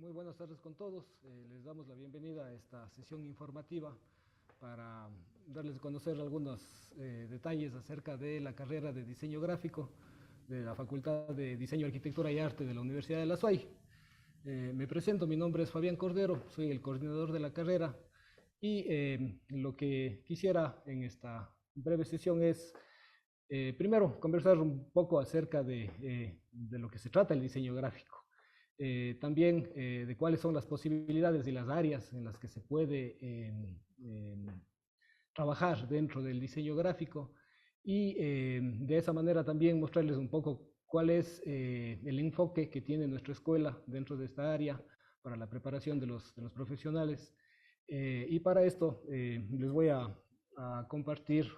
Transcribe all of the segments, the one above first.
Muy buenas tardes con todos. Les damos la bienvenida a esta sesión informativa para darles a conocer algunos detalles acerca de la carrera de diseño gráfico de la Facultad de Diseño, Arquitectura y Arte de la Universidad de La SUAY. Me presento, mi nombre es Fabián Cordero, soy el coordinador de la carrera y lo que quisiera en esta breve sesión es primero conversar un poco acerca de lo que se trata el diseño gráfico. También de cuáles son las posibilidades y las áreas en las que se puede trabajar dentro del diseño gráfico y de esa manera también mostrarles un poco cuál es el enfoque que tiene nuestra escuela dentro de esta área para la preparación de los profesionales. Y para esto les voy a compartir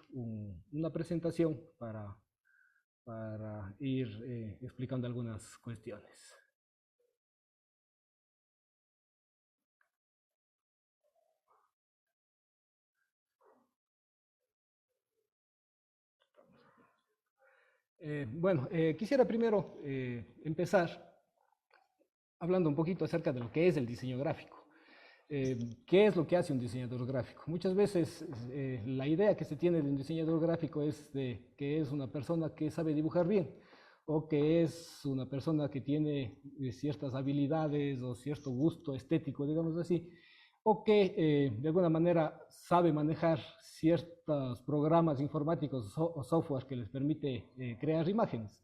una presentación para ir explicando algunas cuestiones. Quisiera primero empezar hablando un poquito acerca de lo que es el diseño gráfico. ¿Qué es lo que hace un diseñador gráfico? Muchas veces la idea que se tiene de un diseñador gráfico es de que es una persona que sabe dibujar bien o que es una persona que tiene ciertas habilidades o cierto gusto estético, digamos así, o que de alguna manera sabe manejar ciertos programas informáticos o software que les permite crear imágenes.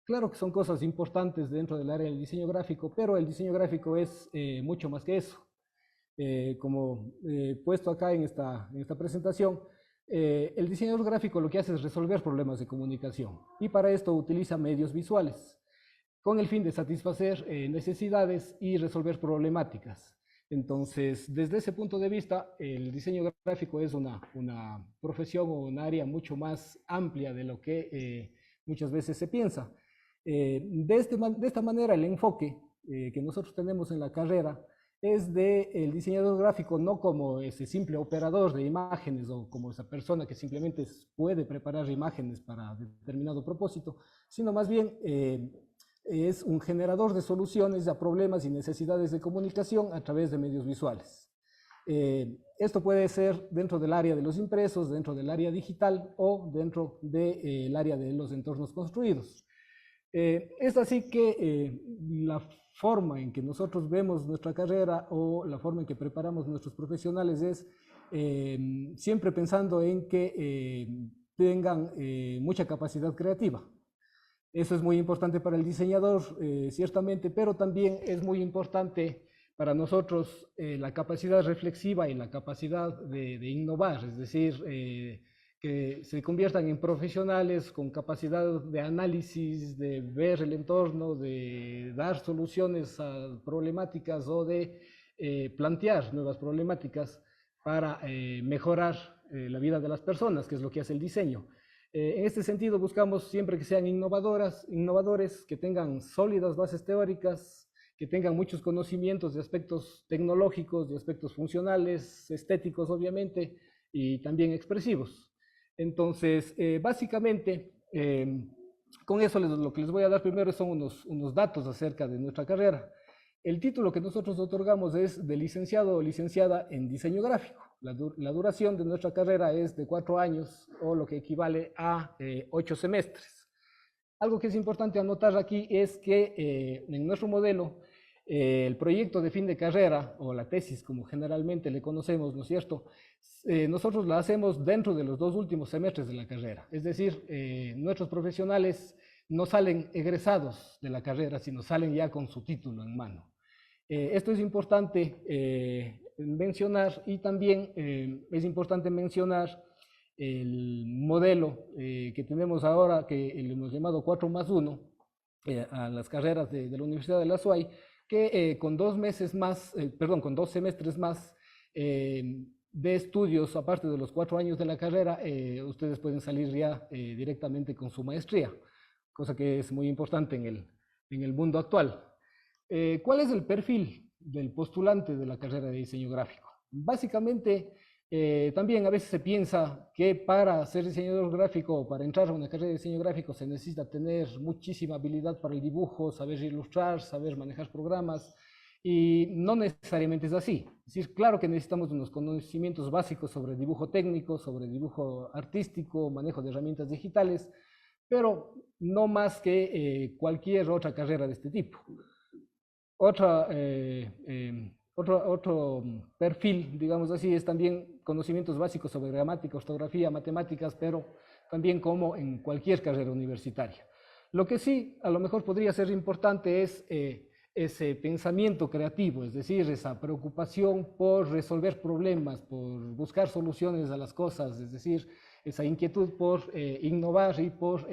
Claro que son cosas importantes dentro del área del diseño gráfico, pero el diseño gráfico es mucho más que eso. Como puesto acá en esta presentación, el diseñador gráfico lo que hace es resolver problemas de comunicación y para esto utiliza medios visuales con el fin de satisfacer necesidades y resolver problemáticas. Entonces, desde ese punto de vista, el diseño gráfico es una profesión o un área mucho más amplia de lo que muchas veces se piensa. De esta manera, el enfoque que nosotros tenemos en la carrera es del diseñador gráfico no como ese simple operador de imágenes o como esa persona que simplemente puede preparar imágenes para determinado propósito, sino más bien es un generador de soluciones a problemas y necesidades de comunicación a través de medios visuales. Esto puede ser dentro del área de los impresos, dentro del área digital o dentro del área de los entornos construidos. Es así que la forma en que nosotros vemos nuestra carrera o la forma en que preparamos nuestros profesionales es siempre pensando en que tengan mucha capacidad creativa. Eso es muy importante para el diseñador, ciertamente, pero también es muy importante para nosotros la capacidad reflexiva y la capacidad de innovar, es decir, que se conviertan en profesionales con capacidad de análisis, de ver el entorno, de dar soluciones a problemáticas o de plantear nuevas problemáticas para mejorar la vida de las personas, que es lo que hace el diseño. En este sentido, buscamos siempre que sean innovadores, que tengan sólidas bases teóricas, que tengan muchos conocimientos de aspectos tecnológicos, de aspectos funcionales, estéticos, obviamente, y también expresivos. Entonces, básicamente, con eso lo que les voy a dar primero son unos datos acerca de nuestra carrera. El título que nosotros otorgamos es de licenciado o licenciada en diseño gráfico. La duración de nuestra carrera es de 4 años o lo que equivale a 8 semestres. Algo que es importante anotar aquí es que en nuestro modelo el proyecto de fin de carrera o la tesis como generalmente le conocemos, ¿no es cierto? Nosotros la hacemos dentro de los 2 últimos semestres de la carrera. Es decir, nuestros profesionales no salen egresados de la carrera, sino salen ya con su título en mano. Esto es importante mencionar y también es importante mencionar el modelo que tenemos ahora, que le hemos llamado 4+1 a las carreras de la Universidad de La SUAY, que con 2 semestres más de estudios, aparte de los 4 años de la carrera, ustedes pueden salir ya directamente con su maestría, cosa que es muy importante en el mundo actual. ¿Cuál es el perfil del postulante de la carrera de diseño gráfico? Básicamente, también a veces se piensa que para ser diseñador gráfico o para entrar a una carrera de diseño gráfico se necesita tener muchísima habilidad para el dibujo, saber ilustrar, saber manejar programas Y no necesariamente es así. Es decir, claro que necesitamos unos conocimientos básicos sobre dibujo técnico, sobre dibujo artístico, manejo de herramientas digitales, pero no más que cualquier otra carrera de este tipo. Otro perfil, digamos así, es también conocimientos básicos sobre gramática, ortografía, matemáticas, pero también como en cualquier carrera universitaria. Lo que sí a lo mejor podría ser importante es ese pensamiento creativo, es decir, esa preocupación por resolver problemas, por buscar soluciones a las cosas, es decir, esa inquietud por innovar y por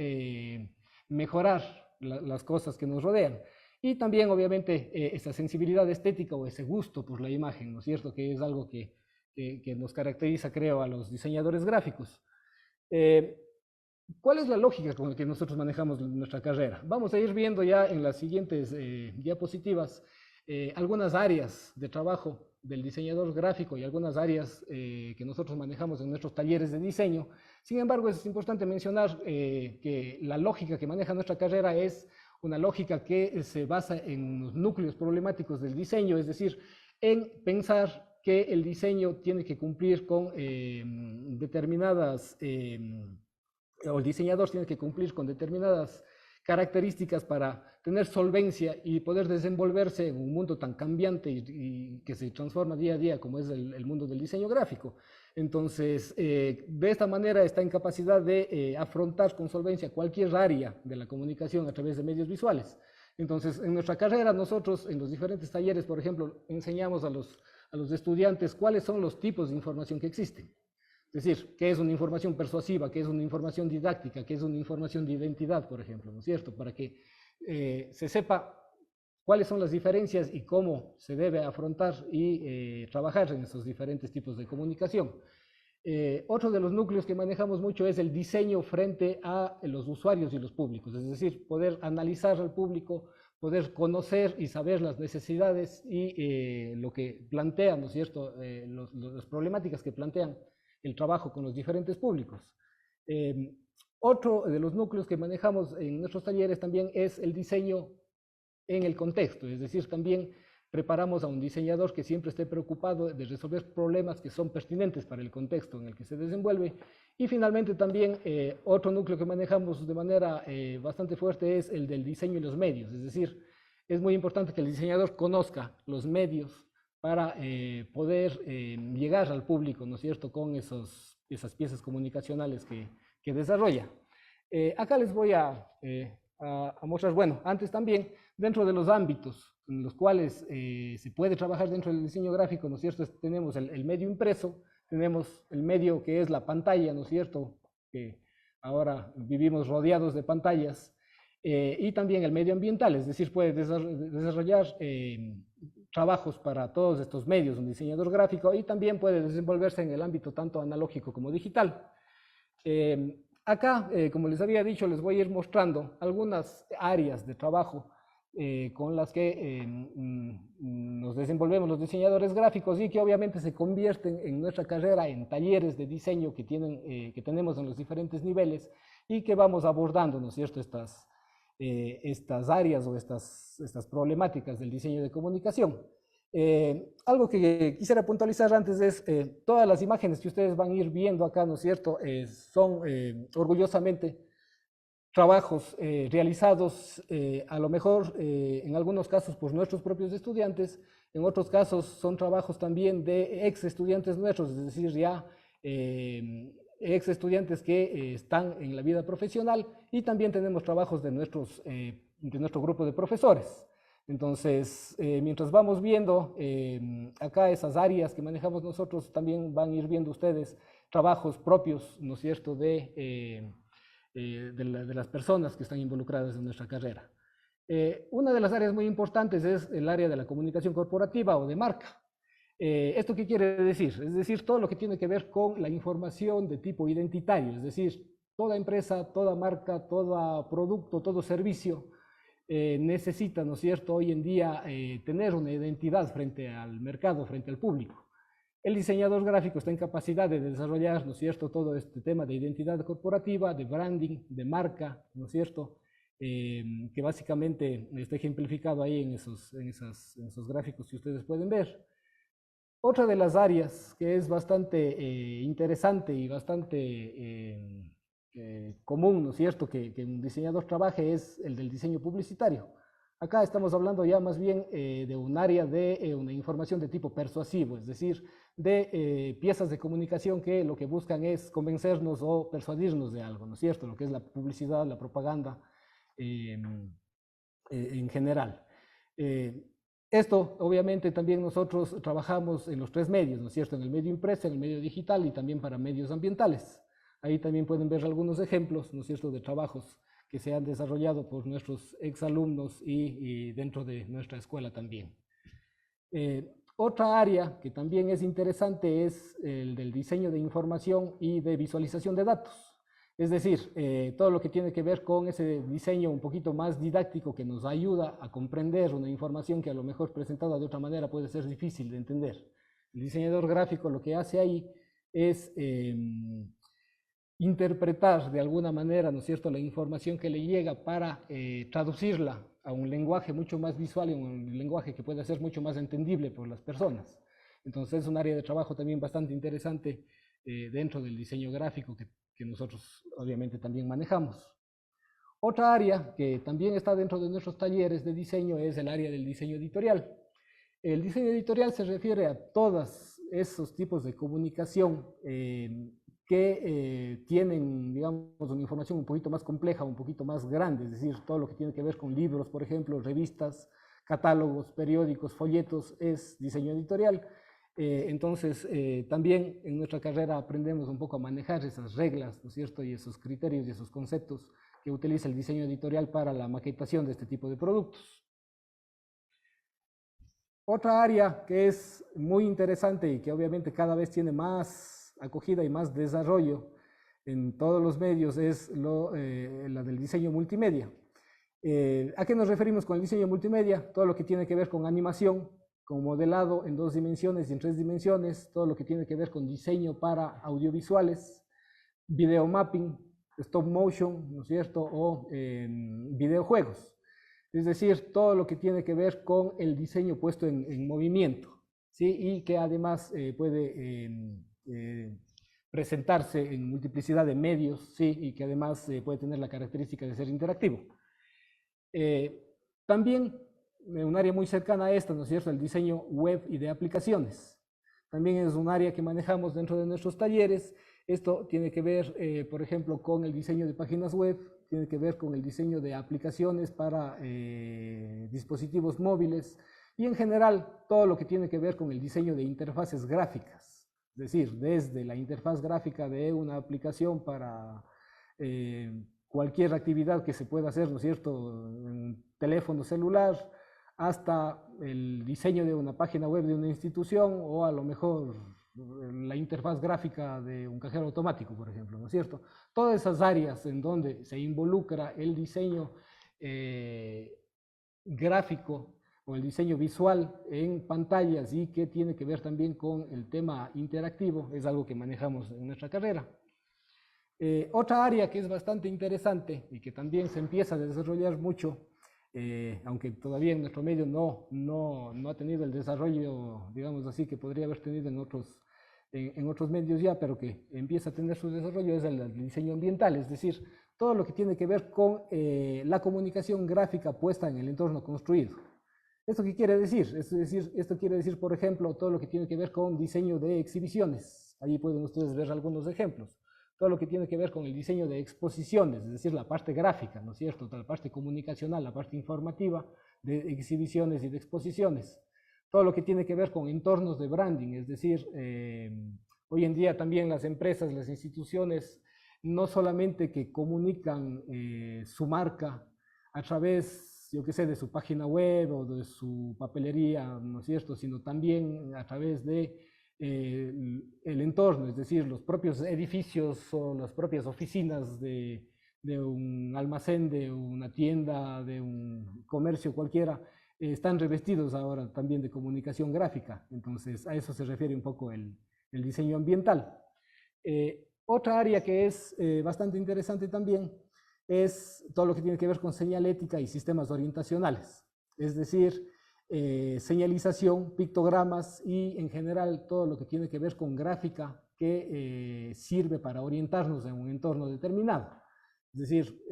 mejorar las cosas que nos rodean. Y también, obviamente, esa sensibilidad estética o ese gusto por la imagen, ¿no es cierto? Que es algo que nos caracteriza, creo, a los diseñadores gráficos. Eh, ¿Cuál es la lógica con la que nosotros manejamos nuestra carrera? Vamos a ir viendo ya en las siguientes diapositivas algunas áreas de trabajo del diseñador gráfico y algunas áreas que nosotros manejamos en nuestros talleres de diseño. Sin embargo, es importante mencionar que la lógica que maneja nuestra carrera es una lógica que se basa en los núcleos problemáticos del diseño, es decir, en pensar que el diseño tiene que cumplir con determinadas o el diseñador tiene que cumplir con determinadas características para tener solvencia y poder desenvolverse en un mundo tan cambiante y que se transforma día a día como es el mundo del diseño gráfico. Entonces, de esta manera está en capacidad de afrontar con solvencia cualquier área de la comunicación a través de medios visuales. Entonces, en nuestra carrera, nosotros en los diferentes talleres, por ejemplo, enseñamos a los estudiantes cuáles son los tipos de información que existen. Es decir, qué es una información persuasiva, qué es una información didáctica, qué es una información de identidad, por ejemplo, ¿no es cierto? Para que se sepa cuáles son las diferencias y cómo se debe afrontar y trabajar en esos diferentes tipos de comunicación. Otro de los núcleos que manejamos mucho es el diseño frente a los usuarios y los públicos, es decir, poder analizar al público, poder conocer y saber las necesidades y lo que plantean, ¿no es cierto?, las problemáticas que plantean el trabajo con los diferentes públicos. Otro de los núcleos que manejamos en nuestros talleres también es el diseño en el contexto, es decir, también preparamos a un diseñador que siempre esté preocupado de resolver problemas que son pertinentes para el contexto en el que se desenvuelve. Y finalmente también otro núcleo que manejamos de manera bastante fuerte es el del diseño y los medios, es decir, es muy importante que el diseñador conozca los medios para poder llegar al público, ¿no es cierto?, con esas piezas comunicacionales que desarrolla. Acá les voy a mostrar, bueno, antes también, dentro de los ámbitos en los cuales se puede trabajar dentro del diseño gráfico, ¿no es cierto?, tenemos el medio impreso, tenemos el medio que es la pantalla, ¿no es cierto?, que ahora vivimos rodeados de pantallas, y también el medio ambiental, es decir, puede desarrollar trabajos para todos estos medios, un diseñador gráfico, y también puede desenvolverse en el ámbito tanto analógico como digital. Acá, como les había dicho, les voy a ir mostrando algunas áreas de trabajo con las que nos desenvolvemos los diseñadores gráficos y que obviamente se convierten en nuestra carrera en talleres de diseño que tenemos en los diferentes niveles y que vamos abordando, ¿no es cierto?, estas áreas o estas problemáticas del diseño de comunicación. Algo que quisiera puntualizar antes es todas las imágenes que ustedes van a ir viendo acá, ¿no es cierto?, son orgullosamente trabajos realizados a lo mejor en algunos casos por nuestros propios estudiantes, en otros casos son trabajos también de ex estudiantes nuestros, es decir, ya ex estudiantes que están en la vida profesional, y también tenemos trabajos de nuestro grupo de profesores. Entonces, mientras vamos viendo acá esas áreas que manejamos nosotros, también van a ir viendo ustedes trabajos propios, ¿no es cierto?, de las personas que están involucradas en nuestra carrera. Una de las áreas muy importantes es el área de la comunicación corporativa o de marca. ¿Esto qué quiere decir? Es decir, todo lo que tiene que ver con la información de tipo identitario, es decir, toda empresa, toda marca, todo producto, todo servicio necesita, ¿no es cierto?, hoy en día tener una identidad frente al mercado, frente al público. El diseñador gráfico está en capacidad de desarrollar, ¿no es cierto?, todo este tema de identidad corporativa, de branding, de marca, ¿no es cierto?, que básicamente está ejemplificado ahí en esos gráficos que ustedes pueden ver. Otra de las áreas que es bastante interesante y bastante común, ¿no es cierto?, que un diseñador trabaje es el del diseño publicitario. Acá estamos hablando ya más bien de un área de una información de tipo persuasivo, es decir, de piezas de comunicación que lo que buscan es convencernos o persuadirnos de algo, ¿no es cierto?, lo que es la publicidad, la propaganda en general. Esto, obviamente, también nosotros trabajamos en los tres medios, ¿no es cierto?, en el medio impreso, en el medio digital y también para medios ambientales. Ahí también pueden ver algunos ejemplos, ¿no es cierto?, de trabajos que se han desarrollado por nuestros exalumnos y dentro de nuestra escuela también. Otra área que también es interesante es el del diseño de información y de visualización de datos. Es decir, todo lo que tiene que ver con ese diseño un poquito más didáctico que nos ayuda a comprender una información que a lo mejor presentada de otra manera puede ser difícil de entender. El diseñador gráfico lo que hace ahí es interpretar de alguna manera, ¿no es cierto?, la información que le llega para traducirla a un lenguaje mucho más visual y un lenguaje que pueda ser mucho más entendible por las personas. Entonces es un área de trabajo también bastante interesante dentro del diseño gráfico que nosotros obviamente también manejamos. Otra área que también está dentro de nuestros talleres de diseño es el área del diseño editorial. El diseño editorial se refiere a todos esos tipos de comunicación que tienen, digamos, una información un poquito más compleja, un poquito más grande, es decir, todo lo que tiene que ver con libros, por ejemplo, revistas, catálogos, periódicos, folletos, es diseño editorial. Entonces, también en nuestra carrera aprendemos un poco a manejar esas reglas, ¿no es cierto?, y esos criterios y esos conceptos que utiliza el diseño editorial para la maquetación de este tipo de productos. Otra área que es muy interesante y que obviamente cada vez tiene más acogida y más desarrollo en todos los medios es la del diseño multimedia. ¿A qué nos referimos con el diseño multimedia? Todo lo que tiene que ver con animación, con modelado en 2 dimensiones y en 3 dimensiones, todo lo que tiene que ver con diseño para audiovisuales, video mapping, stop motion, ¿no es cierto?, o videojuegos. Es decir, todo lo que tiene que ver con el diseño puesto en movimiento, ¿sí?, y que además puede presentarse en multiplicidad de medios, ¿sí?, y que además puede tener la característica de ser interactivo. También un área muy cercana a esta, ¿no es cierto?, el diseño web y de aplicaciones. También es un área que manejamos dentro de nuestros talleres. Esto tiene que ver, por ejemplo, con el diseño de páginas web, tiene que ver con el diseño de aplicaciones para dispositivos móviles y en general todo lo que tiene que ver con el diseño de interfaces gráficas. Es decir, desde la interfaz gráfica de una aplicación para cualquier actividad que se pueda hacer, ¿no es cierto?, en un teléfono celular, hasta el diseño de una página web de una institución o a lo mejor la interfaz gráfica de un cajero automático, por ejemplo, ¿no es cierto? Todas esas áreas en donde se involucra el diseño gráfico o el diseño visual en pantallas y que tiene que ver también con el tema interactivo, es algo que manejamos en nuestra carrera. Otra área que es bastante interesante y que también se empieza a desarrollar mucho, aunque todavía en nuestro medio no ha tenido el desarrollo, digamos así, que podría haber tenido en otros medios ya, pero que empieza a tener su desarrollo, es el diseño ambiental, es decir, todo lo que tiene que ver con la comunicación gráfica puesta en el entorno construido. ¿Esto qué quiere decir? Esto quiere decir, por ejemplo, todo lo que tiene que ver con diseño de exhibiciones. Ahí pueden ustedes ver algunos ejemplos. Todo lo que tiene que ver con el diseño de exposiciones, es decir, la parte gráfica, ¿no es cierto?, la parte comunicacional, la parte informativa de exhibiciones y de exposiciones. Todo lo que tiene que ver con entornos de branding, es decir, hoy en día también las empresas, las instituciones, no solamente que comunican su marca a través, yo qué sé, de su página web o de su papelería, ¿no es cierto?, sino también a través de el entorno, es decir, los propios edificios o las propias oficinas de un almacén, de una tienda, de un comercio cualquiera, están revestidos ahora también de comunicación gráfica. Entonces, a eso se refiere un poco el diseño ambiental. Otra área que es bastante interesante también es todo lo que tiene que ver con señalética y sistemas orientacionales, es decir, señalización, pictogramas y en general todo lo que tiene que ver con gráfica que sirve para orientarnos en un entorno determinado. Es decir,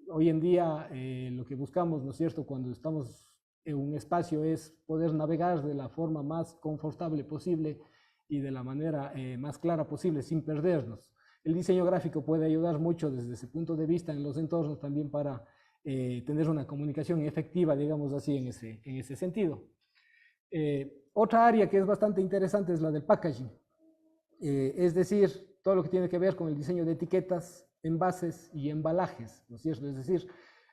hoy en día lo que buscamos, ¿no es cierto?, cuando estamos en un espacio es poder navegar de la forma más confortable posible y de la manera más clara posible sin perdernos. El diseño gráfico puede ayudar mucho desde ese punto de vista en los entornos también para tener una comunicación efectiva, digamos así, en ese sentido. Otra área que es bastante interesante es la del packaging, es decir, todo lo que tiene que ver con el diseño de etiquetas, envases y embalajes, ¿no es cierto? Es decir,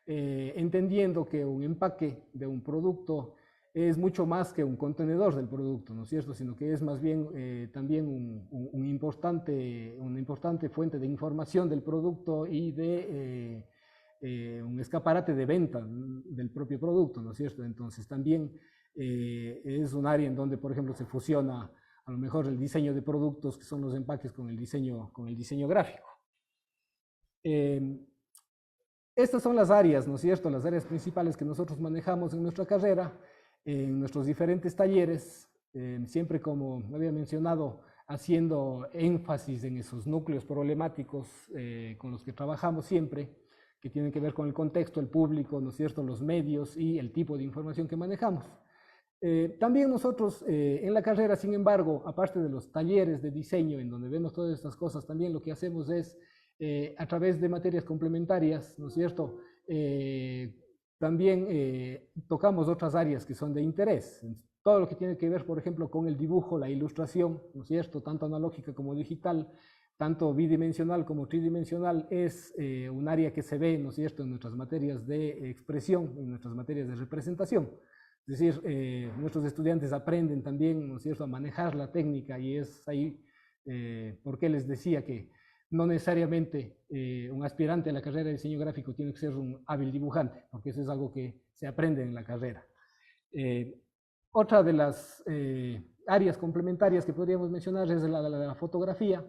entendiendo que un empaque de un producto es mucho más que un contenedor del producto, ¿no es cierto? Sino que es más bien también una importante fuente de información del producto y de un escaparate de venta del propio producto, ¿no es cierto? Entonces también es un área en donde, por ejemplo, se fusiona a lo mejor el diseño de productos, que son los empaques, con el diseño gráfico. Estas son las áreas, ¿no es cierto? Las áreas principales que nosotros manejamos en nuestra carrera, en nuestros diferentes talleres, siempre como había mencionado, haciendo énfasis en esos núcleos problemáticos con los que trabajamos siempre, que tienen que ver con el contexto, el público, ¿no es cierto?, los medios y el tipo de información que manejamos. También nosotros en la carrera, sin embargo, aparte de los talleres de diseño en donde vemos todas estas cosas, también lo que hacemos es a través de materias complementarias, ¿no es cierto? También tocamos otras áreas que son de interés. Todo lo que tiene que ver, por ejemplo, con el dibujo, la ilustración, ¿no es cierto? Tanto analógica como digital, tanto bidimensional como tridimensional, es un área que se ve, ¿no es cierto?, en nuestras materias de expresión, en nuestras materias de representación. Es decir, nuestros estudiantes aprenden también, ¿no es cierto?, a manejar la técnica, y es ahí porque les decía que no necesariamente un aspirante a la carrera de diseño gráfico tiene que ser un hábil dibujante, porque eso es algo que se aprende en la carrera. Otra de las áreas complementarias que podríamos mencionar es la fotografía.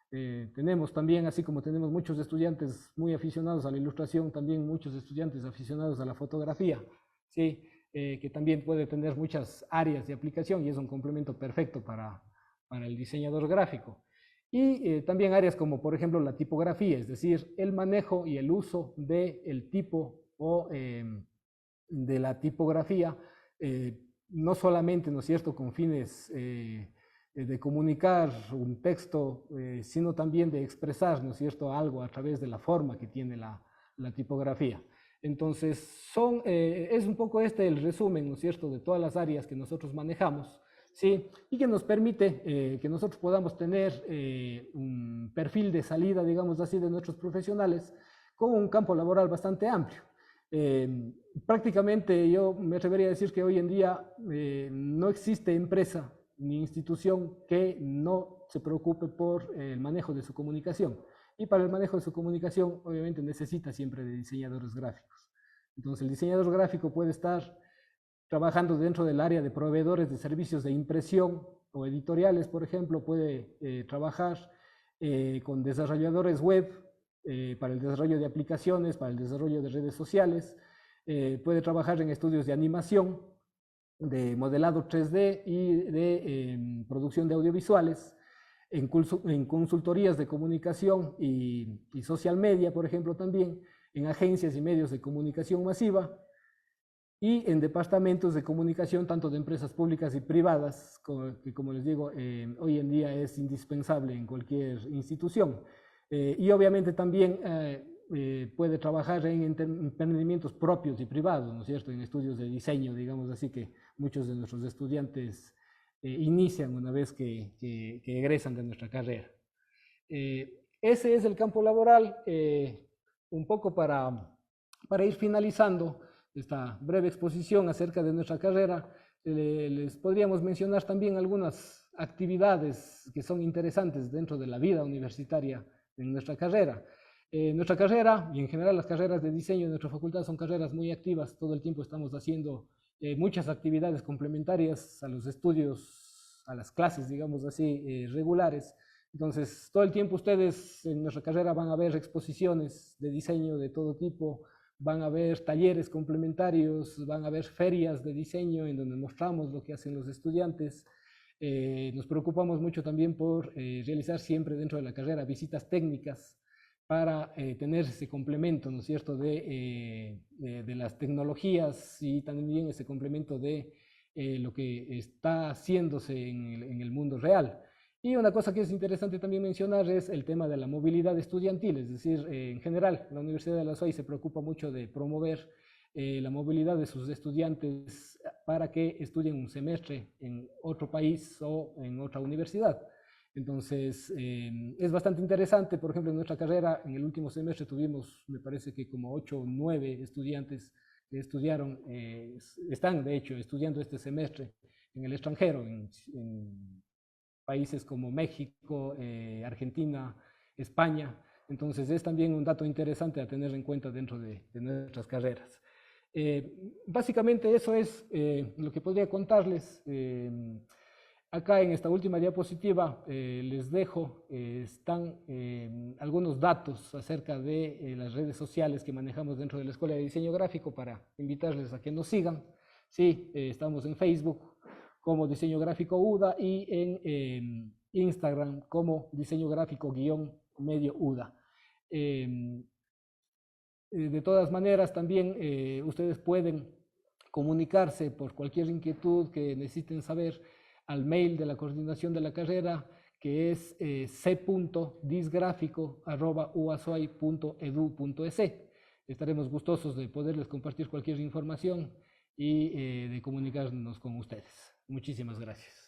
Tenemos también, así como tenemos muchos estudiantes muy aficionados a la ilustración, también muchos estudiantes aficionados a la fotografía, ¿sí? Que también puede tener muchas áreas de aplicación y es un complemento perfecto para el diseñador gráfico. Y también áreas como, por ejemplo, la tipografía, es decir, el manejo y el uso del tipo o de la tipografía, no solamente, ¿no es cierto?, con fines de comunicar un texto, sino también de expresar, ¿no es cierto?, algo a través de la forma que tiene la tipografía. Entonces, es un poco este el resumen, ¿no es cierto?, de todas las áreas que nosotros manejamos, ¿sí? Y que nos permite que nosotros podamos tener un perfil de salida, digamos así, de nuestros profesionales con un campo laboral bastante amplio. Prácticamente yo me atrevería a decir que hoy en día no existe empresa ni institución que no se preocupe por el manejo de su comunicación. Y para el manejo de su comunicación, obviamente, necesita siempre de diseñadores gráficos. Entonces, el diseñador gráfico puede estar trabajando dentro del área de proveedores de servicios de impresión o editoriales, por ejemplo, puede trabajar con desarrolladores web para el desarrollo de aplicaciones, para el desarrollo de redes sociales, puede trabajar en estudios de animación, de modelado 3D y de producción de audiovisuales, en consultorías de comunicación y social media, por ejemplo, también, en agencias y medios de comunicación masiva, y en departamentos de comunicación tanto de empresas públicas y privadas, que como les digo, hoy en día es indispensable en cualquier institución. Y obviamente también puede trabajar en emprendimientos propios y privados, ¿no es cierto?, en estudios de diseño, digamos así, que muchos de nuestros estudiantes inician una vez que egresan de nuestra carrera. Ese es el campo laboral, un poco para ir finalizando esta breve exposición acerca de nuestra carrera. Les podríamos mencionar también algunas actividades que son interesantes dentro de la vida universitaria en nuestra carrera. Nuestra carrera y en general las carreras de diseño de nuestra facultad son carreras muy activas. Todo el tiempo estamos haciendo muchas actividades complementarias a los estudios, a las clases, digamos así, regulares. Es Entonces, todo el tiempo ustedes en nuestra carrera van a ver exposiciones de diseño de todo tipo, van a ver talleres complementarios, van a ver ferias de diseño en donde mostramos lo que hacen los estudiantes. Nos preocupamos mucho también por realizar siempre dentro de la carrera visitas técnicas para tener ese complemento, ¿no es cierto?, de las tecnologías y también ese complemento de lo que está haciéndose en el mundo real. Y una cosa que es interesante también mencionar es el tema de la movilidad estudiantil, es decir, en general, la Universidad de la SOAY se preocupa mucho de promover la movilidad de sus estudiantes para que estudien un semestre en otro país o en otra universidad. Entonces, es bastante interesante. Por ejemplo, en nuestra carrera, en el último semestre tuvimos, me parece que como 8 o 9 estudiantes que estudiaron, están de hecho estudiando este semestre en el extranjero, en países como México, Argentina, España. Entonces, es también un dato interesante a tener en cuenta dentro de nuestras carreras. Básicamente eso es lo que podría contarles. Acá en esta última diapositiva les dejo, están algunos datos acerca de las redes sociales que manejamos dentro de la Escuela de Diseño Gráfico para invitarles a que nos sigan. Sí, estamos en Facebook como Diseño Gráfico UDA y en Instagram como Diseño Gráfico-medio UDA. De todas maneras, también ustedes pueden comunicarse por cualquier inquietud que necesiten saber al mail de la coordinación de la carrera, que es c.disgrafico@uasoy.edu.es. Estaremos gustosos de poderles compartir cualquier información y de comunicarnos con ustedes. Muchísimas gracias.